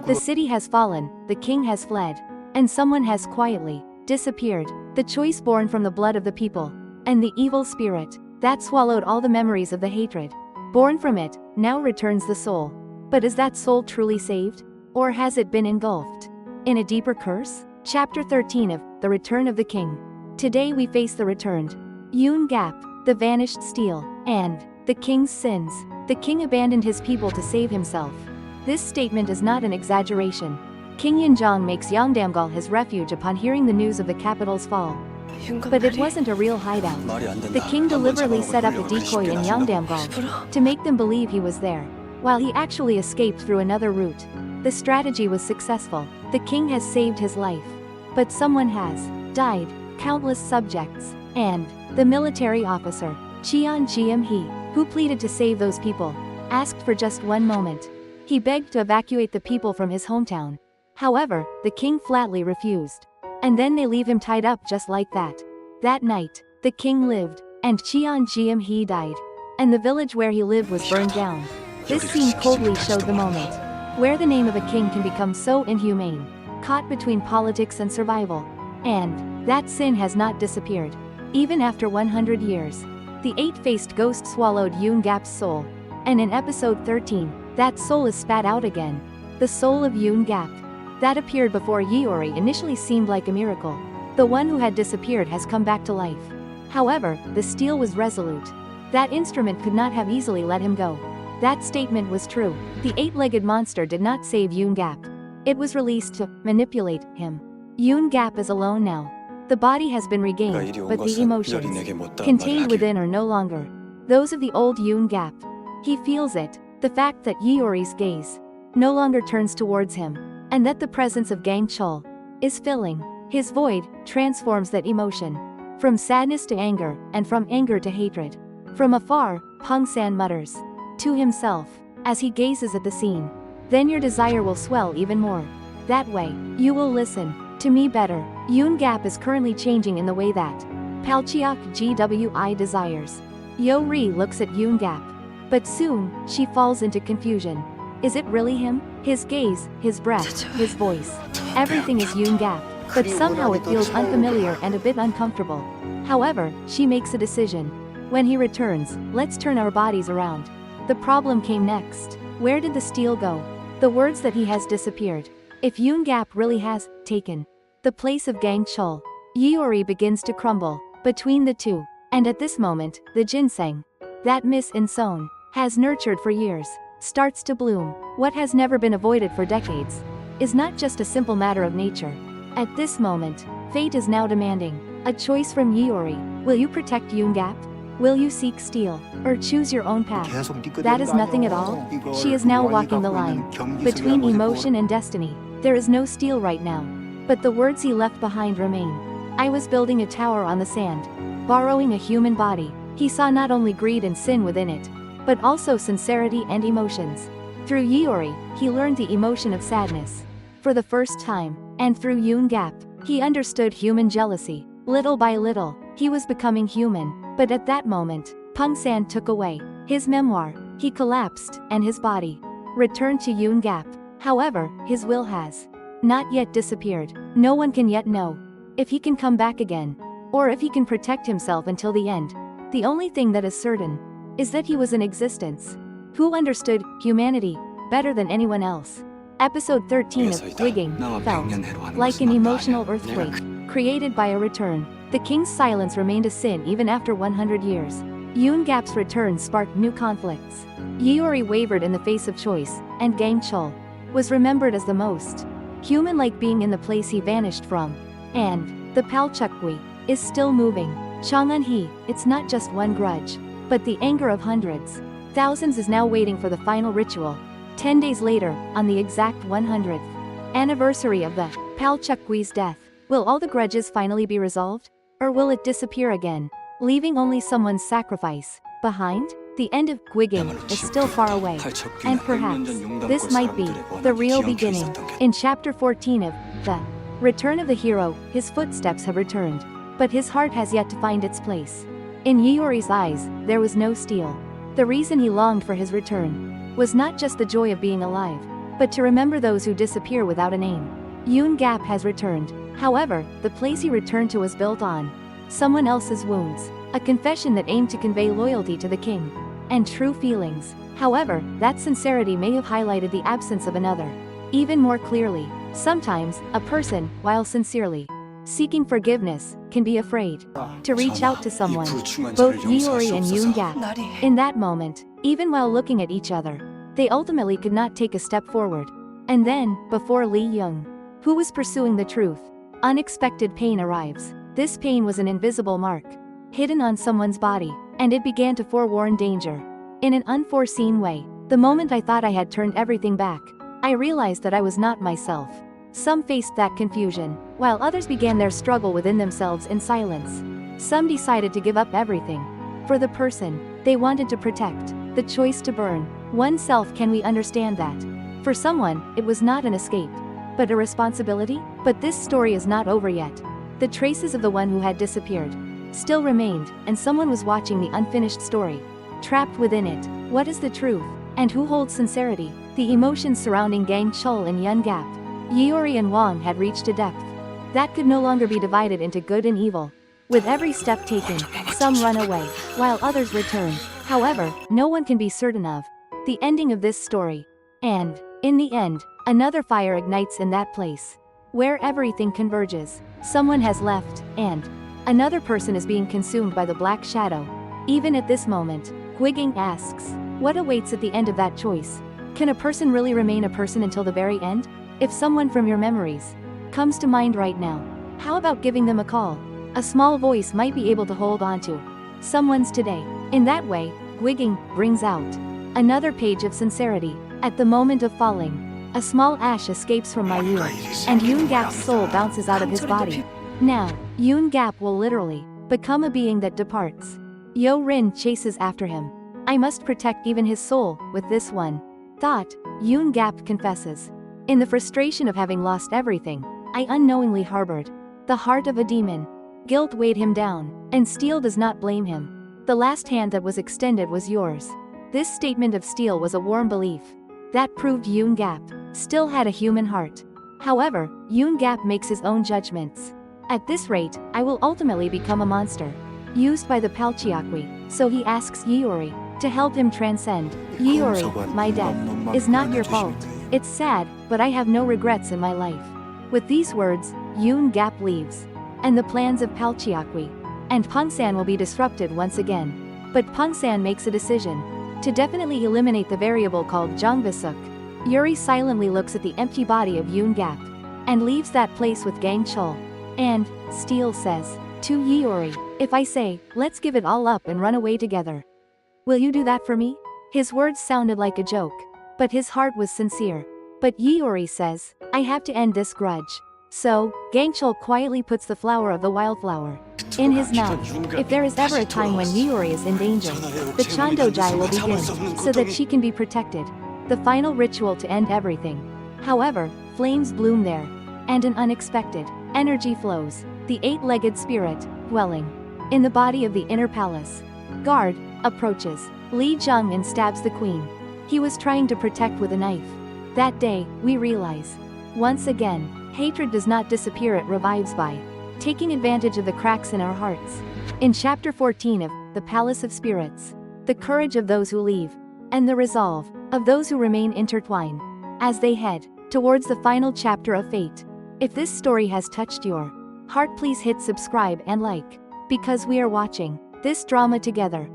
The city has fallen, the king has fled, and someone has quietly disappeared. The choice born from the blood of the people, and the evil spirit that swallowed all the memories of the hatred born from it, now returns the soul. But is that soul truly saved? Or has it been engulfed in a deeper curse? Chapter 13 of The Return of the King. Today we face the returned Yoon Gap, the vanished steel, and the king's sins. The king abandoned his people to save himself. This statement is not an exaggeration. King Yunjong makes Yongdamgal his refuge upon hearing the news of the capital's fall. But it wasn't a real hideout. The king deliberately set up a decoy in Yongdamgal to make them believe he was there, while he actually escaped through another route. The strategy was successful. The king has saved his life. But someone has died, countless subjects, and the military officer, Cheon Gim-hee, who pleaded to save those people, asked for just one moment. He begged to evacuate the people from his hometown. However, the king flatly refused. And then they leave him tied up just like that. That night, the king lived, and Cheon Gim-hee died. And the village where he lived was burned down. This scene coldly showed the moment where the name of a king can become so inhumane, caught between politics and survival. And that sin has not disappeared. Even after 100 years, the eight-faced ghost swallowed Yoon Gap's soul. And in episode 13, that soul is spat out again. The soul of Yoon Gap that appeared before Yeori initially seemed like a miracle. The one who had disappeared has come back to life. However, the steel was resolute. That instrument could not have easily let him go. That statement was true. The eight-legged monster did not save Yoon Gap. It was released to manipulate him. Yoon Gap is alone now. The body has been regained, but the emotions contained within are no longer those of the old Yoon Gap. He feels it, the fact that Yeori's gaze no longer turns towards him, and that the presence of Gang Chul is filling his void, transforms that emotion from sadness to anger, and from anger to hatred. From afar, Pung San mutters to himself as he gazes at the scene. Then your desire will swell even more. That way, you will listen to me better. Yoon Gap is currently changing in the way that Palcheok Gwi desires. Yo-ri looks at Yoon Gap, but soon, she falls into confusion. Is it really him? His gaze, his breath, his voice. Everything is Yoon Gap, but somehow it feels unfamiliar and a bit uncomfortable. However, she makes a decision. When he returns, let's turn our bodies around. The problem came next. Where did the steel go? The words that he has disappeared. If Yoon Gap really has taken the place of Gang Chul, Yeori begins to crumble between the two. And at this moment, the ginseng that Miss Inson has nurtured for years starts to bloom. What has never been avoided for decades is not just a simple matter of nature. At this moment, fate is now demanding a choice from Yeori. Will you protect Yoon Gap? Will you seek steel, or choose your own path? That is nothing at all. She is now walking the line between emotion and destiny. There is no steel right now, but the words he left behind remain. I was building a tower on the sand, borrowing a human body. He saw not only greed and sin within it, but also sincerity and emotions. Through Yeori, he learned the emotion of sadness for the first time, and through Yoon Gap, he understood human jealousy. Little by little, he was becoming human. But at that moment, Pung San took away his memoir. He collapsed, and his body returned to Yoon Gap. However, his will has not yet disappeared. No one can yet know if he can come back again, or if he can protect himself until the end. The only thing that is certain is that he was in existence, who understood humanity better than anyone else. Episode 13 of Wigging felt like an emotional earthquake created by a return. The king's silence remained a sin even after 100 years. Yoon Gap's return sparked new conflicts. Yeori wavered in the face of choice, and Gang Chul was remembered as the most human-like being in the place he vanished from. And the Palchukwi is still moving. Chang'eun-hee, it's not just one grudge, but the anger of hundreds. Thousands is now waiting for the final ritual. 10 days later, on the exact 100th anniversary of the Palchukwi's death, will all the grudges finally be resolved? Or will it disappear again, leaving only someone's sacrifice behind? The end of Wigging is still far away, and perhaps this might be the real beginning. In Chapter 14 of The Return of the Hero, his footsteps have returned, but his heart has yet to find its place. In Yeori's eyes, there was no steel. The reason he longed for his return was not just the joy of being alive, but to remember those who disappear without a name. Yoon Gap has returned. However, the place he returned to was built on someone else's wounds, a confession that aimed to convey loyalty to the king and true feelings. However, that sincerity may have highlighted the absence of another even more clearly. Sometimes, a person, while sincerely seeking forgiveness, can be afraid to reach out to someone. Both Yeori and Yoon Gap, in that moment, even while looking at each other, they ultimately could not take a step forward. And then, before Lee Young, who was pursuing the truth, unexpected pain arrives. This pain was an invisible mark, hidden on someone's body, and it began to forewarn danger. In an unforeseen way, the moment I thought I had turned everything back, I realized that I was not myself. Some faced that confusion, while others began their struggle within themselves in silence. Some decided to give up everything for the person they wanted to protect, the choice to burn oneself. Can we understand that? For someone, it was not an escape, but a responsibility. But this story is not over yet. The traces of the one who had disappeared still remained, and someone was watching the unfinished story, trapped within it. What is the truth? And who holds sincerity? The emotions surrounding Gang Chul and Yoon Gap, Yeori and Wang had reached a depth that could no longer be divided into good and evil. With every step taken, some run away, while others return. However, no one can be certain of the ending of this story. And, in the end, another fire ignites in that place, where everything converges. Someone has left, and another person is being consumed by the black shadow. Even at this moment, Guiging asks, what awaits at the end of that choice? Can a person really remain a person until the very end? If someone from your memories comes to mind right now, how about giving them a call? A small voice might be able to hold on to someone's today. In that way, Guiging brings out another page of sincerity. At the moment of falling, a small ash escapes from my ear, and Yoon Gap's soul bounces out of his body. Now, Yoon Gap will literally become a being that departs. Yo Rin chases after him. I must protect even his soul with this one thought. Yoon Gap confesses, in the frustration of having lost everything, I unknowingly harbored the heart of a demon. Guilt weighed him down, and steel does not blame him. The last hand that was extended was yours. This statement of steel was a warm belief that proved Yoon Gap still had a human heart. However, Yoon Gap makes his own judgments. At this rate, I will ultimately become a monster, used by the Palchiakwi, so he asks Yeori to help him transcend. Yeori, my death is not your fault. It's sad, but I have no regrets in my life. With these words, Yoon Gap leaves, and the plans of Palchiakwi and Pungsan will be disrupted once again. But Pungsan makes a decision to definitely eliminate the variable called Jongbasuk. Yuri silently looks at the empty body of Yoon Gap and leaves that place with Gang Chul. And Steel says to Yeori, if I say, let's give it all up and run away together, will you do that for me? His words sounded like a joke, but his heart was sincere. But Yeori says, I have to end this grudge. So, Gang Chul quietly puts the flower of the wildflower in his mouth. If there is ever a time when Yeori is in danger, the Chandojai will begin, so that she can be protected. The final ritual to end everything. However, flames bloom there, and an unexpected energy flows. The eight-legged spirit, dwelling in the body of the inner palace guard, approaches Li Jung and stabs the queen. He was trying to protect with a knife. That day, we realize, once again, hatred does not disappear, it revives by taking advantage of the cracks in our hearts. In Chapter 14 of The Palace of Spirits, the courage of those who leave, and the resolve of those who remain intertwine, as they head towards the final chapter of fate. If this story has touched your heart, please hit subscribe and like, because we are watching this drama together.